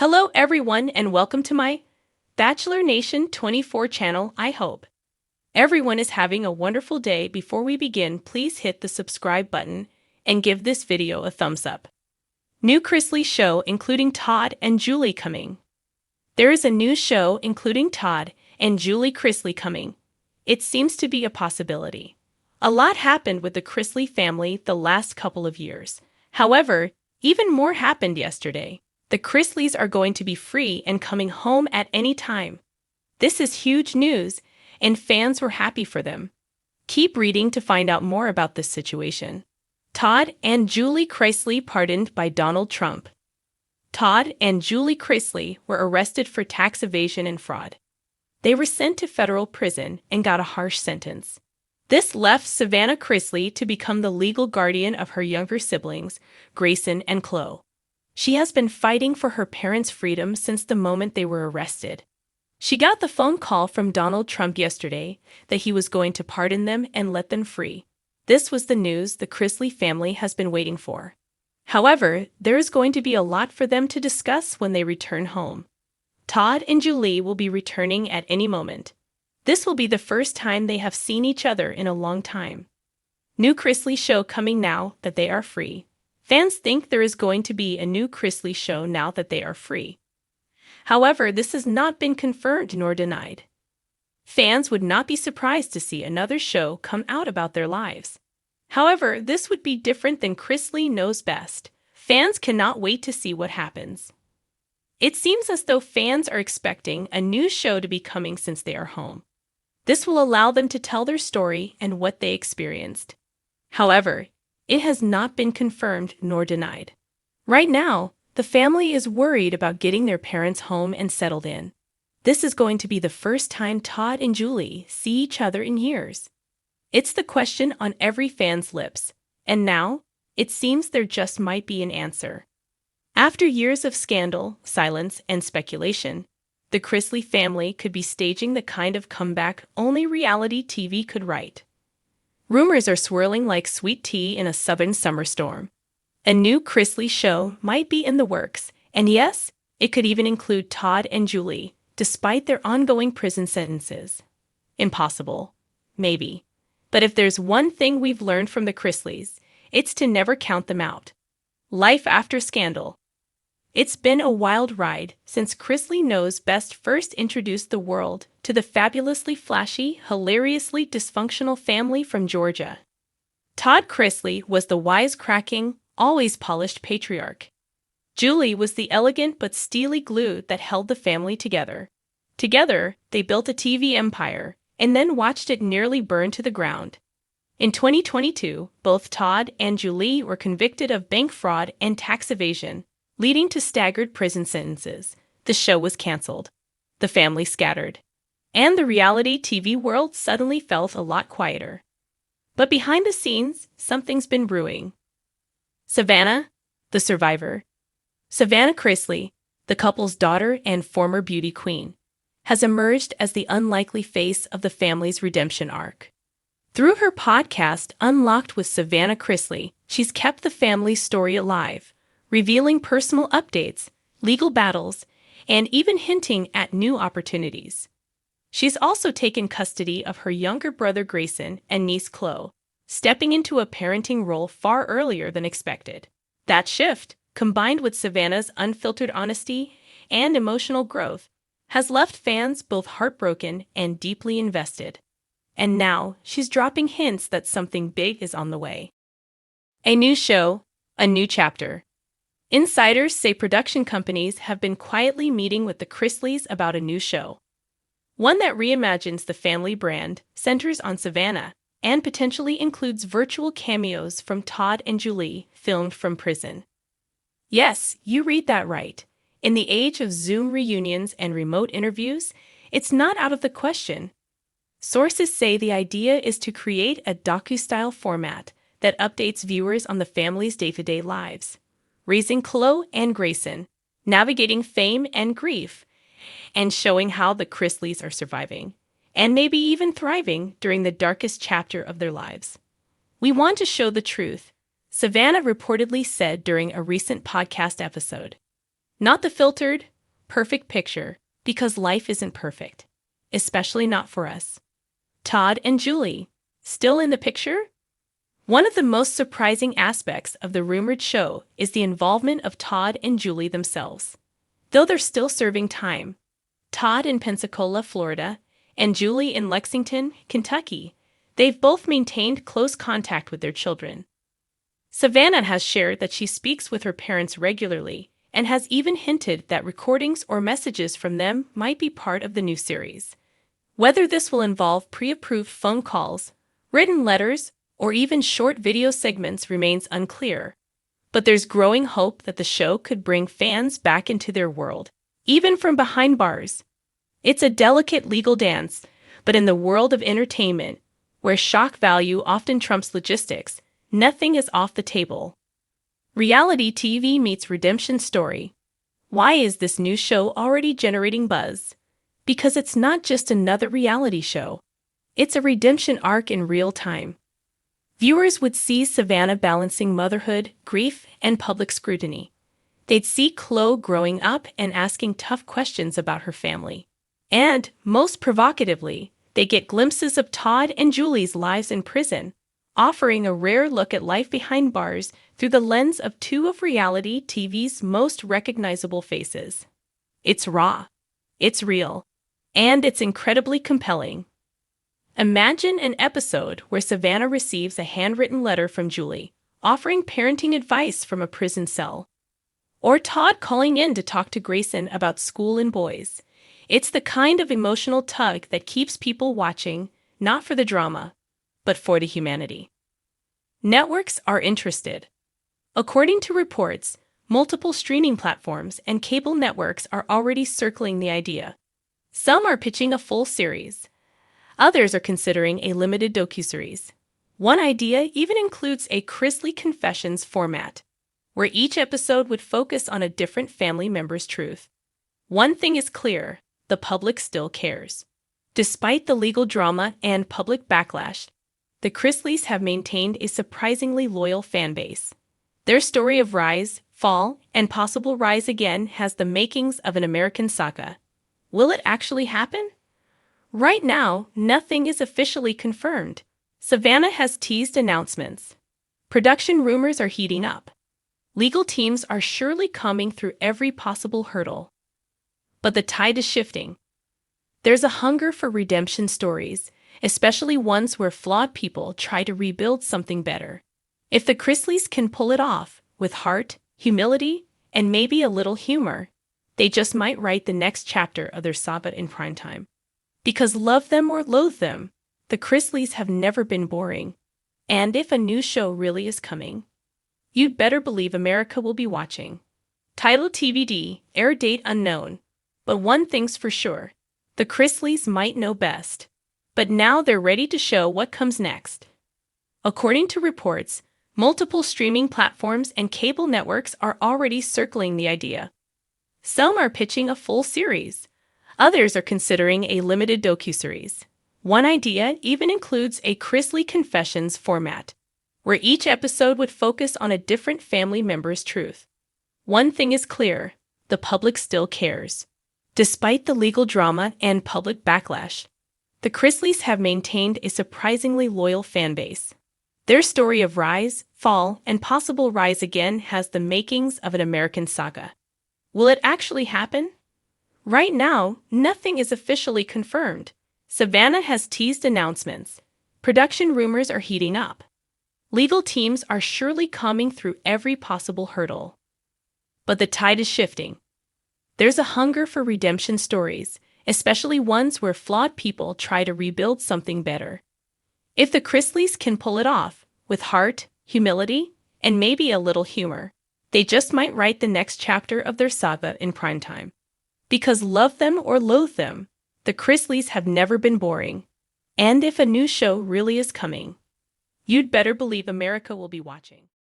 Hello everyone and welcome to my Bachelor Nation 24 channel. I hope everyone is having a wonderful day. Before we begin, please hit the subscribe button and give this video a thumbs up. New Chrisley show including Todd and Julie coming. There is a new show including Todd and Julie Chrisley coming. It seems to be a possibility. A lot happened with the Chrisley family the last couple of years. However, even more happened yesterday. The Chrisleys are going to be free and coming home at any time. This is huge news, and fans were happy for them. Keep reading to find out more about this situation. Todd and Julie Chrisley pardoned by Donald Trump. Todd and Julie Chrisley were arrested for tax evasion and fraud. They were sent to federal prison and got a harsh sentence. This left Savannah Chrisley to become the legal guardian of her younger siblings, Grayson and Chloe. She has been fighting for her parents' freedom since the moment they were arrested. She got the phone call from Donald Trump yesterday that he was going to pardon them and let them free. This was the news the Chrisley family has been waiting for. However, there is going to be a lot for them to discuss when they return home. Todd and Julie will be returning at any moment. This will be the first time they have seen each other in a long time. New Chrisley show coming now that they are free. Fans think there is going to be a new Chrisley show now that they are free. However, this has not been confirmed nor denied. Fans would not be surprised to see another show come out about their lives. However, this would be different than Chrisley Knows Best. Fans cannot wait to see what happens. It seems as though fans are expecting a new show to be coming since they are home. This will allow them to tell their story and what they experienced. However, it has not been confirmed nor denied. Right now, the family is worried about getting their parents home and settled in. This is going to be the first time Todd and Julie see each other in years. It's the question on every fan's lips, and now, it seems there just might be an answer. After years of scandal, silence, and speculation, the Chrisley family could be staging the kind of comeback only reality TV could write. Rumors are swirling like sweet tea in a southern summer storm. A new Chrisley show might be in the works, and yes, it could even include Todd and Julie, despite their ongoing prison sentences. Impossible. Maybe. But if there's one thing we've learned from the Chrisleys, it's to never count them out. Life after scandal. It's been a wild ride since Chrisley Knows Best first introduced the world to the fabulously flashy, hilariously dysfunctional family from Georgia. Todd Chrisley was the wisecracking, always polished patriarch. Julie was the elegant but steely glue that held the family together. Together, they built a TV empire and then watched it nearly burn to the ground. In 2022, both Todd and Julie were convicted of bank fraud and tax evasion, leading to staggered prison sentences. The show was canceled. The family scattered. And the reality TV world suddenly felt a lot quieter. But behind the scenes, something's been brewing. Savannah, the survivor. Savannah Chrisley, the couple's daughter and former beauty queen, has emerged as the unlikely face of the family's redemption arc. Through her podcast, Unlocked with Savannah Chrisley, she's kept the family's story alive, revealing personal updates, legal battles, and even hinting at new opportunities. She's also taken custody of her younger brother Grayson and niece Chloe, stepping into a parenting role far earlier than expected. That shift, combined with Savannah's unfiltered honesty and emotional growth, has left fans both heartbroken and deeply invested. And now, she's dropping hints that something big is on the way. A new show, a new chapter. Insiders say production companies have been quietly meeting with the Chrisleys about a new show. One that reimagines the family brand, centers on Savannah, and potentially includes virtual cameos from Todd and Julie, filmed from prison. Yes, you read that right. In the age of Zoom reunions and remote interviews, it's not out of the question. Sources say the idea is to create a docu-style format that updates viewers on the family's day-to-day lives, raising Chloe and Grayson, navigating fame and grief, and showing how the Chrisleys are surviving, and maybe even thriving during the darkest chapter of their lives. We want to show the truth, Savannah reportedly said during a recent podcast episode. Not the filtered, perfect picture because life isn't perfect, especially not for us. Todd and Julie, still in the picture? One of the most surprising aspects of the rumored show is the involvement of Todd and Julie themselves. Though they're still serving time, Todd in Pensacola, Florida, and Julie in Lexington, Kentucky, they've both maintained close contact with their children. Savannah has shared that she speaks with her parents regularly and has even hinted that recordings or messages from them might be part of the new series. Whether this will involve pre-approved phone calls, written letters, or even short video segments remains unclear. But there's growing hope that the show could bring fans back into their world, even from behind bars. It's a delicate legal dance, but in the world of entertainment, where shock value often trumps logistics, nothing is off the table. Reality TV meets redemption story. Why is this new show already generating buzz? Because it's not just another reality show. It's a redemption arc in real time. Viewers would see Savannah balancing motherhood, grief, and public scrutiny. They'd see Chloe growing up and asking tough questions about her family. And, most provocatively, they get glimpses of Todd and Julie's lives in prison, offering a rare look at life behind bars through the lens of two of reality TV's most recognizable faces. It's raw, it's real, and it's incredibly compelling. Imagine an episode where Savannah receives a handwritten letter from Julie, offering parenting advice from a prison cell. Or Todd calling in to talk to Grayson about school and boys. It's the kind of emotional tug that keeps people watching, not for the drama, but for the humanity. Networks are interested. According to reports, multiple streaming platforms and cable networks are already circling the idea. Some are pitching a full series. Others are considering a limited docuseries. One idea even includes a Chrisley Confessions format, where each episode would focus on a different family member's truth. One thing is clear, the public still cares. Despite the legal drama and public backlash, the Chrisleys have maintained a surprisingly loyal fan base. Their story of rise, fall, and possible rise again has the makings of an American saga. Will it actually happen? Right now, nothing is officially confirmed. Savannah has teased announcements. Production rumors are heating up. Legal teams are surely combing through every possible hurdle. But the tide is shifting. There's a hunger for redemption stories, especially ones where flawed people try to rebuild something better. If the Chrisleys can pull it off, with heart, humility, and maybe a little humor, they just might write the next chapter of their saga in primetime. Because love them or loathe them, the Chrisleys have never been boring. And if a new show really is coming, you'd better believe America will be watching. Title TBD, air date unknown. But one thing's for sure, the Chrisleys might know best. But now they're ready to show what comes next. According to reports, multiple streaming platforms and cable networks are already circling the idea. Some are pitching a full series. Others are considering a limited docuseries. One idea even includes a Chrisley Confessions format, where each episode would focus on a different family member's truth. One thing is clear, the public still cares. Despite the legal drama and public backlash, the Chrisleys have maintained a surprisingly loyal fan base. Their story of rise, fall, and possible rise again has the makings of an American saga. Will it actually happen? Right now, nothing is officially confirmed. Savannah has teased announcements. Production rumors are heating up. Legal teams are surely combing through every possible hurdle. But the tide is shifting. There's a hunger for redemption stories, especially ones where flawed people try to rebuild something better. If the Chrisleys can pull it off, with heart, humility, and maybe a little humor, they just might write the next chapter of their saga in primetime. Because love them or loathe them, the Chrisleys have never been boring. And if a new show really is coming, you'd better believe America will be watching.